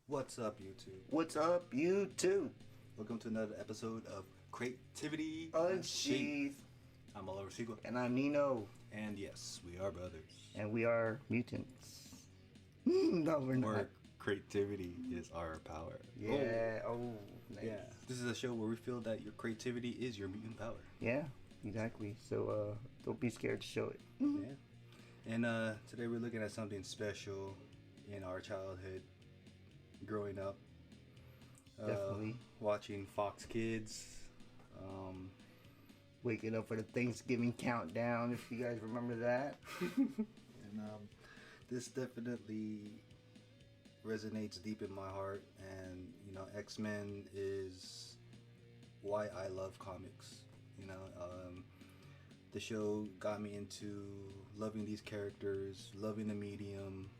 What's up, YouTube? What's up, YouTube? Welcome to another episode of Creativity Unsheathed. I'm Ollie-O-Rey. And I'm Nino. And yes, we are brothers. And we are mutants. No, we're not. Where creativity is our power. Yeah. Oh, nice. Yeah. This is a show where we feel that your creativity is your mutant power. Yeah, exactly. So, don't be scared to show it. Yeah. And today we're looking at something special in our childhood, growing up. Definitely. Watching Fox Kids. Waking up for the Thanksgiving countdown, if you guys remember that. And this definitely resonates deep in my heart, and X-Men is why I love comics. The show got me into loving these characters, loving the medium,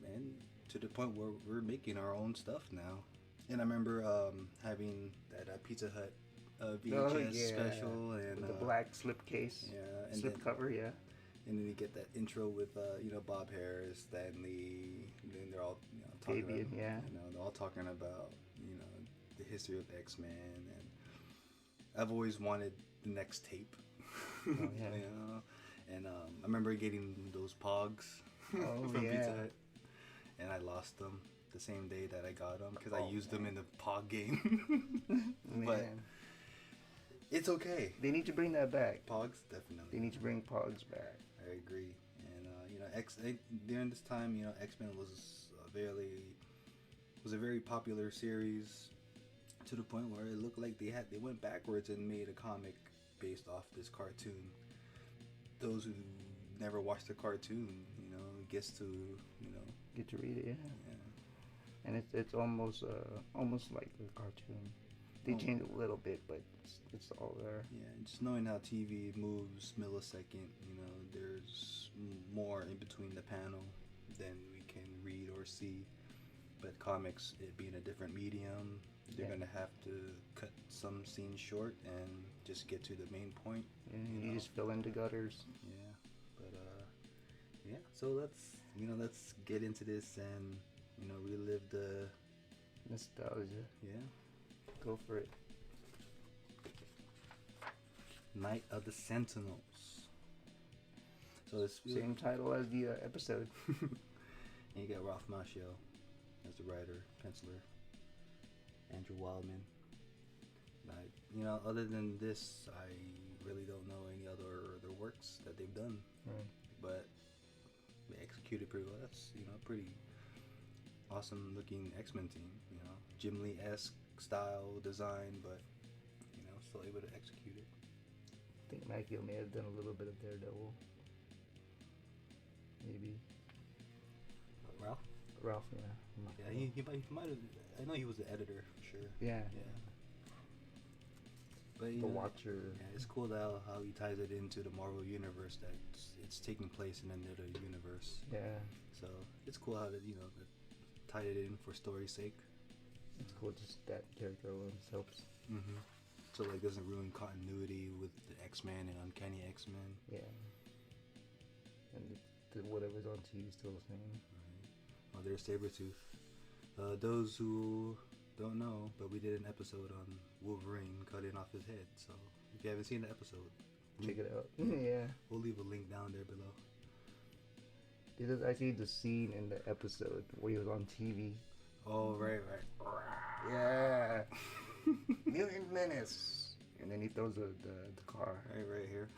and to the point where we're making our own stuff now. And I remember having that Pizza Hut VHS special, and with the black slipcase, and slipcover, yeah. And then you get that intro with Bob Harris, Stan Lee, and then they're all talking Fabian, about, yeah. They're all talking about the history of X-Men, and I've always wanted the next tape. Oh, yeah. And I remember getting those Pogs from Pizza Hut, and I lost them the same day that I got them because I used them in the Pog game. But it's okay. They need to bring that back. Pogs, definitely. They need to bring Pogs back. I agree. And during this time, X-Men was a very popular series, to the point where it looked like they went backwards and made a comic based off this cartoon. Those who never watched the cartoon, gets to get to read it, yeah. And it's almost like a cartoon. They changed a little bit, but it's all there. Yeah, just knowing how TV moves millisecond, there's more in between the panel than we can read or see. But comics, it being a different medium, they're going to have to cut some scenes short and just get to the main point. Yeah, you just fill in the gutters. Yeah, but so let's get into this and relive the nostalgia. Yeah. Go for it. Night of the Sentinels. So it's same title as the episode. And you got Ralph Macchio as the writer, penciler. Andrew Wildman. Other than this, I really don't know any other works that they've done. Right. But they executed pretty well. That's pretty awesome looking X-Men team. Jim Lee-esque style design, but still able to execute it. I think Macchio may have done a little bit of Daredevil. Maybe. Ralph, yeah. Yeah, he might have. I know he was the editor for sure. Yeah. But the Watcher. Yeah, it's cool how he ties it into the Marvel universe, that it's taking place in another universe. Yeah. So it's cool how that tied it in for story's sake. It's cool just that character alone helps. Mm-hmm. So doesn't ruin continuity with the X-Men and Uncanny X-Men. Yeah. And whatever's on TV is still the same. Right. Oh, there's Sabretooth. Those who don't know, but we did an episode on Wolverine cutting off his head. So if you haven't seen the episode, check it out. Yeah. We'll leave a link down there below. This is actually the scene in the episode where he was on TV. Oh, right. Yeah. Mutant Menace. And then he throws the car. Right here.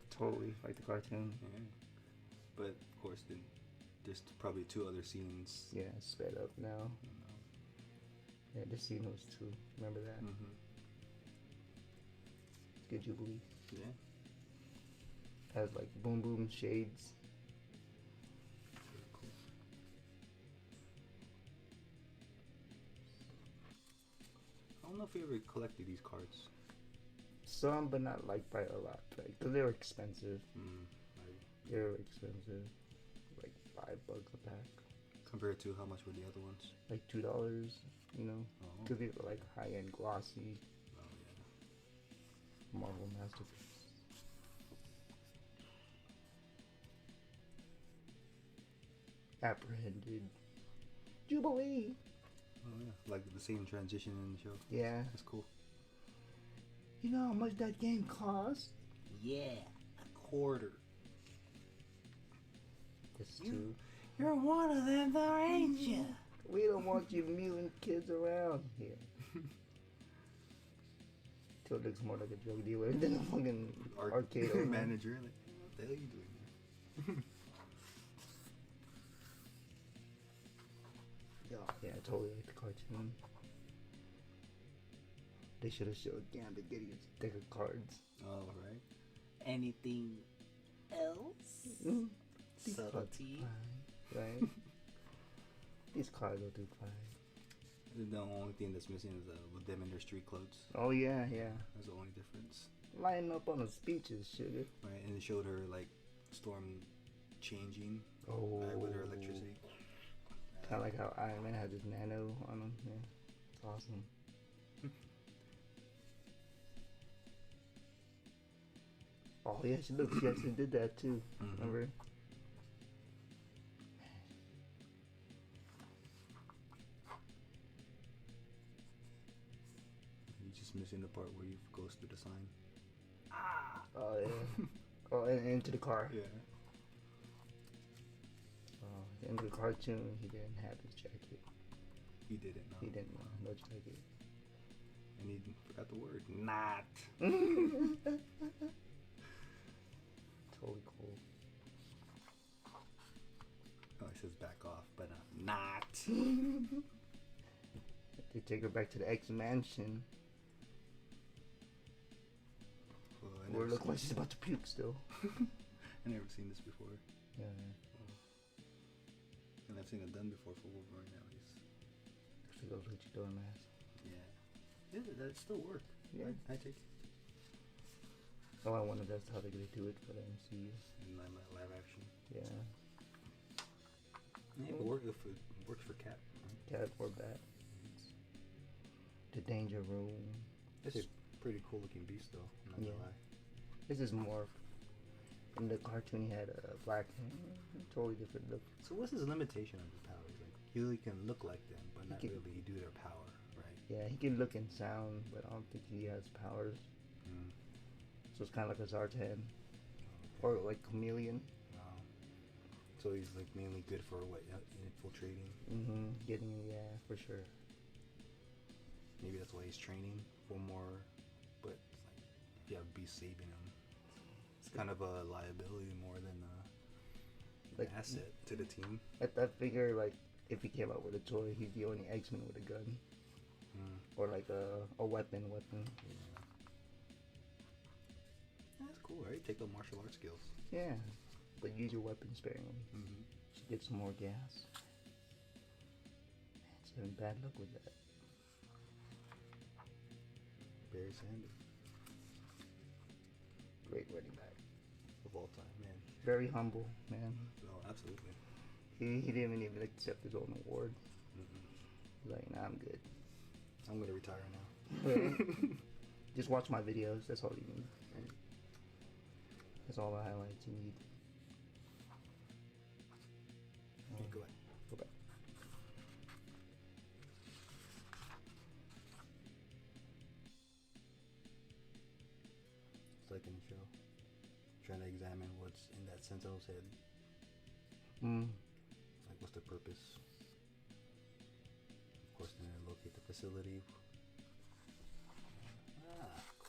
Totally like the cartoon. Yeah. But of course, then there's probably two other scenes. Yeah, sped up now. Yeah, this scene was too. Remember that? Mm-hmm. Good Jubilee. Yeah. Has boom boom shades. Very cool. I don't know if you ever collected these cards. Some, but not by a lot. Because they were expensive. They were expensive. $5 a pack. Compared to how much were the other ones? $2, because they were high-end glossy. Oh, yeah. Marvel Masterpiece. apprehended. Jubilee. Oh, yeah. Like the same transition in the show. Yeah. That's cool. You know how much that game costs? Yeah, $0.25. It's too. You're one of them, though, ain't you? We don't want you mutant kids around here. Till it looks more like a drug dealer than a fucking arcade owner. Manager. Like, what the hell are you doing here? Yeah, I totally like the cartoon. They should have showed Gambit getting his deck of cards. Oh, right. Anything else? Mm-hmm. Subtlety. Right? These cards will do fine. The only thing that's missing is with them in their street clothes. Oh, yeah. That's the only difference. Lining up on the speeches, sugar. Right, and it showed her, like, Storm changing with her electricity. Kind of like how Iron Man has his nano on him. Yeah, it's awesome. Oh yeah, she actually did that too. Mm-hmm. Remember? You're just missing the part where you goes through the sign. Oh yeah. Oh, and into the car. Yeah. Oh, in the cartoon, he didn't have his jacket. He didn't. No. He didn't. No jacket. And he forgot the word. Not. Totally cool. Oh, he says back off, but not. They take her back to the X Mansion. Where it looks like she's about to puke still. I never seen this before. Yeah. And I've seen it done before for Wolverine at least. Actually goes luchador mask. Yeah. That still work. Yeah. I take it. Oh, I wonder that's how they're gonna do it for the MCU. In live action. Yeah. Yeah, but if it works for Cap. Right? Cat or Bat. The Danger Room. This is a pretty cool looking beast though. I'm not gonna lie. This is more. In the cartoon, he had a black hair. Totally different look. So what's his limitation of his powers? Like, he really can look like them, but not really do their power, right? Yeah, he can look and sound, but I don't think he has powers. Mm. So it's kind of like a Zartan. Or like Chameleon. Wow. So he's like mainly good for what? Infiltrating? Mm-hmm. For sure. Maybe that's why he's training for more, but it's like, you have Beast saving him. It's kind of a liability more than an asset to the team. I figure, like, if he came out with a toy, he's the only X-Men with a gun. Mm. Or like a weapon. Yeah. That's cool, right? Take the martial arts skills. Yeah, but use your weapon sparingly. Mm-hmm. Should get some more gas. Man, it's having bad luck with that. Barry Sanders. Great running back. Of all time, man. Very humble, man. Oh, absolutely. He didn't even accept his own award. Mm-hmm. He's like, nah, I'm good. I'm going to retire now. Just watch my videos. That's all you need. That's all the highlights you need. Okay, go ahead. Go back. It's like in the show. Trying to examine what's in that Sentinel's head. Mm. Like, what's the purpose? Of course, then they locate the facility.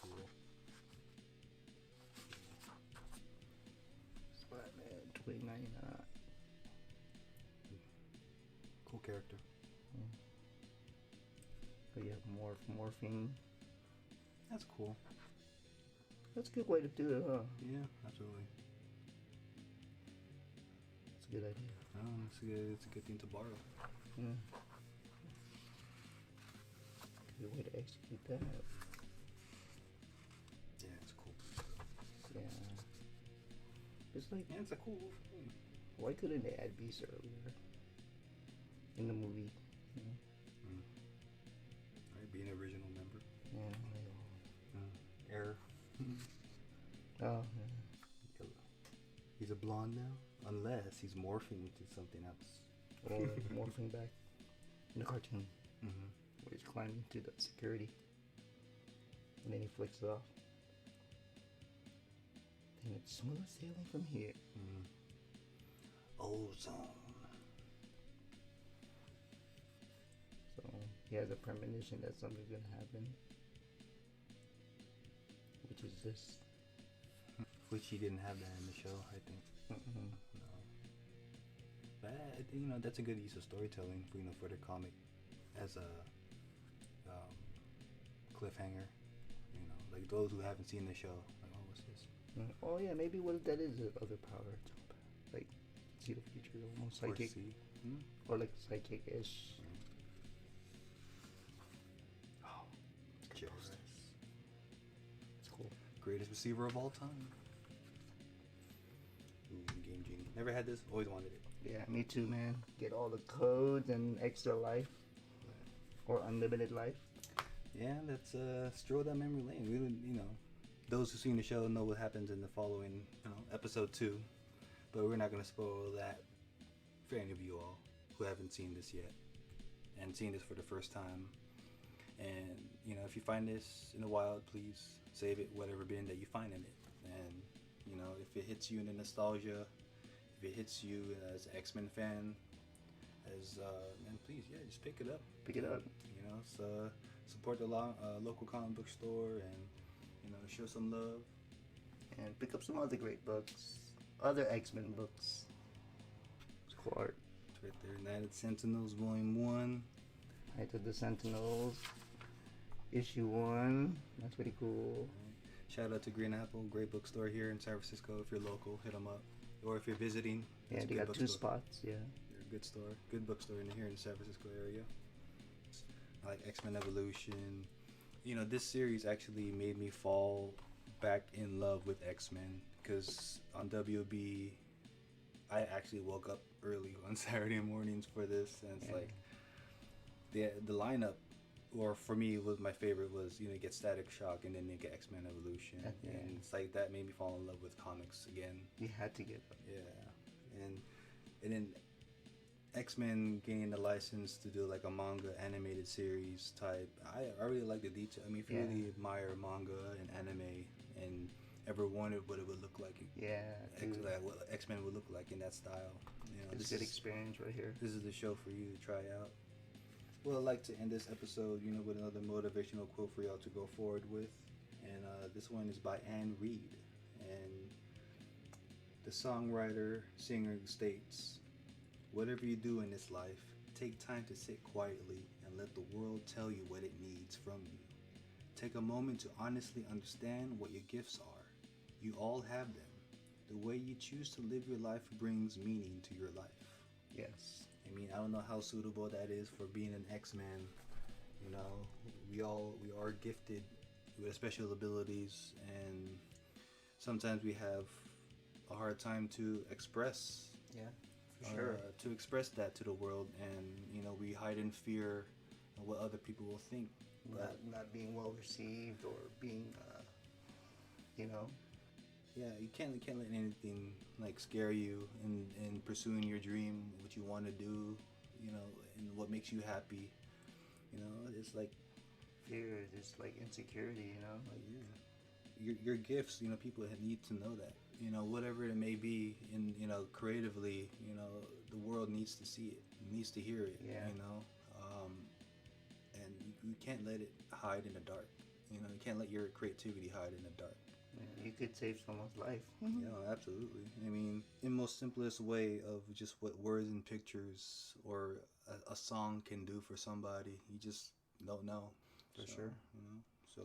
Cool. Spider-Man 2099. Cool character. But you have morphine. That's cool. That's a good way to do it, huh? Yeah, absolutely. It's a good idea. It's a good thing to borrow. Yeah. Good way to execute that. Yeah, it's cool. Yeah. It's like, Yeah, it's a cool thing. why couldn't they add beasts earlier in the movie? You know? Right, be an original member. Yeah. Error. Oh, yeah. He's a blonde now, unless he's morphing into something else. Or morphing back. in the cartoon, Mm-hmm. where he's climbing to the security, and then he flicks it off. And it's smooth sailing from here. Mm-hmm. Ozone. So he has a premonition that something's gonna happen, which is this. Which he didn't have that in the show, I think. Mm-hmm. No. But I think, you know, that's a good use of storytelling, for, you know, for the comic as a cliffhanger. You know, like those who haven't seen the show, like, oh, what's this? Oh yeah, maybe what that is other power, like see the future, almost psychic, or like psychic-ish. Oh, it's good poster. It's cool. Greatest receiver of all time. Ooh, Game Genie. Never had this. Always wanted it. Yeah, me too, man. Get all the codes and extra life, or unlimited life. Yeah, let's stroll down memory lane. We would, you know, those who've seen the show know what happens in the following, you know, episode 2. But we're not going to spoil that for any of you all who haven't seen this yet and seen this for the first time. And, you know, if you find this in the wild, please save it, whatever bin that you find in it. And, you know, if it hits you in the nostalgia, if it hits you as an X-Men fan, and please, yeah, just pick it up. Pick it up. You know, so support the local comic book store and, you know, show some love. And pick up some other great books, other X-Men books. It's cool art. It's right there. Night of the Sentinels, Volume 1. Night of the Sentinels, Issue 1. That's pretty cool. Shout out to Green Apple, great bookstore here in San Francisco. If you're local, hit them up. Or if you're visiting, yeah, they got 2 spots. Yeah, they're a good store, good bookstore here in the San Francisco area. I like X-Men Evolution. You know, this series actually made me fall back in love with X-Men because on WB, I actually woke up early on Saturday mornings for this, and it's like the lineup. Or for me, was my favorite was, you know, you get Static Shock and then you get X-Men Evolution, and it's like that made me fall in love with comics again. You had to get them. Yeah, and then X-Men gained the license to do like a manga animated series type. I really like the detail. I mean, if you really admire manga and anime and ever wondered what it would look like, like what X-Men would look like in that style, you know, it's a good experience right here. This is the show for you to try out. Well, I'd like to end this episode, you know, with another motivational quote for y'all to go forward with. And this one is by Anne Reed. And the songwriter, singer states, "Whatever you do in this life, take time to sit quietly and let the world tell you what it needs from you. Take a moment to honestly understand what your gifts are. You all have them. The way you choose to live your life brings meaning to your life." Yes. I mean, I don't know how suitable that is for being an X-Man. You know, we are gifted with special abilities, and sometimes we have a hard time to express. Yeah, for sure. To express that to the world, and you know, we hide in fear of what other people will think. Not being well received or being, you know. Yeah, you can't let anything like scare you in pursuing your dream, what you want to do, you know, and what makes you happy. You know, it's like fear, just like insecurity, you know. Like your gifts, you know, people need to know that. You know, whatever it may be, in, you know, creatively, you know, the world needs to see it, needs to hear it. Yeah. You know, and you can't let it hide in the dark. You know, you can't let your creativity hide in the dark. You could save someone's life. Yeah, absolutely. I mean, in most simplest way of just what words and pictures or a song can do for somebody, you just don't know. For sure. You know, so,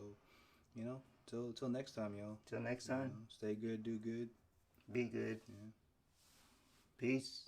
you know, till next time, yo. Till next time. You know, stay good, do good. Be good. Yeah. Peace.